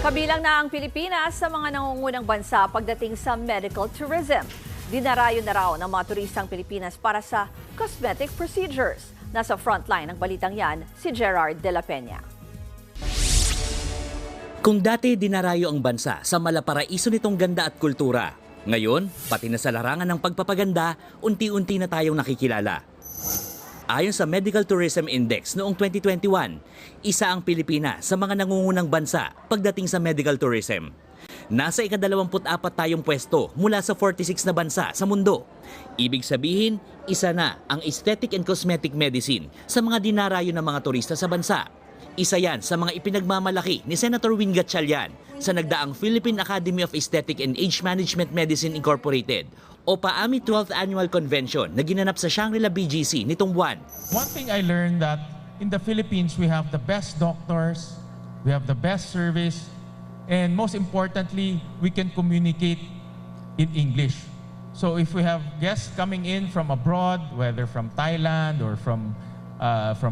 Kabilang na ang Pilipinas sa mga nangungunang bansa pagdating sa medical tourism. Dinarayo na raw ng mga turistang Pilipinas para sa cosmetic procedures. Nasa frontline ng balitang yan, si Gerard de la Peña. Kung dati dinarayo ang bansa sa malaparaiso nitong ganda at kultura, ngayon, pati na sa larangan ng pagpapaganda, unti-unti na tayong nakikilala. Ayon sa Medical Tourism Index noong 2021, isa ang Pilipinas sa mga nangungunang bansa pagdating sa medical tourism. Nasa ika-24 tayong pwesto mula sa 46 na bansa sa mundo. Ibig sabihin, isa na ang aesthetic and cosmetic medicine sa mga dinarayo ng mga turista sa bansa. Isa yan sa mga ipinagmamalaki ni Senator Win Gatchalian sa nagdaang Philippine Academy of Aesthetic and Age Management Medicine Incorporated o PAAMI 12th Annual Convention na ginanap sa Shangri-La BGC nitong buwan. One thing I learned that in the Philippines, we have the best doctors, we have the best service, and most importantly, we can communicate in English. So if we have guests coming in from abroad, whether from Thailand or from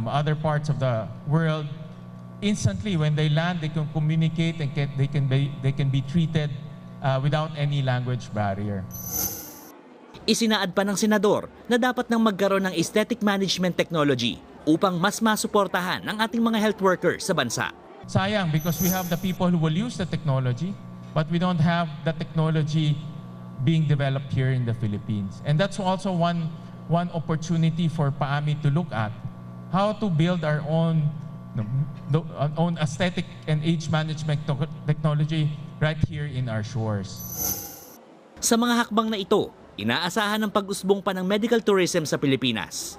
other parts of the world, instantly when they land, they can communicate and they can be treated without any language barrier. Isinaad pa ng senador na dapat nang magkaroon ng aesthetic management technology upang mas masuportahan ang ating mga health workers sa bansa. Sayang because we have the people who will use the technology, but we don't have the technology being developed here in the Philippines. And that's also one opportunity for PAAMI to look at how to build our own aesthetic and age management technology right here in our shores. Sa mga hakbang na ito, inaasahan ng pag-usbong pa ng medical tourism sa Pilipinas.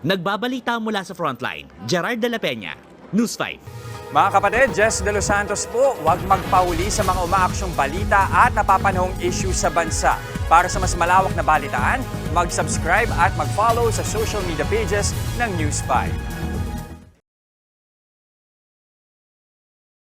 Nagbabalita mula sa frontline, Gerard de la Peña, News 5. Mga kapatid, Jess De Los Santos po, huwag magpahuli sa mga umaaksyong balita at napapanahong issue sa bansa. Para sa mas malawak na balitaan, mag-subscribe at mag-follow sa social media pages ng News 5.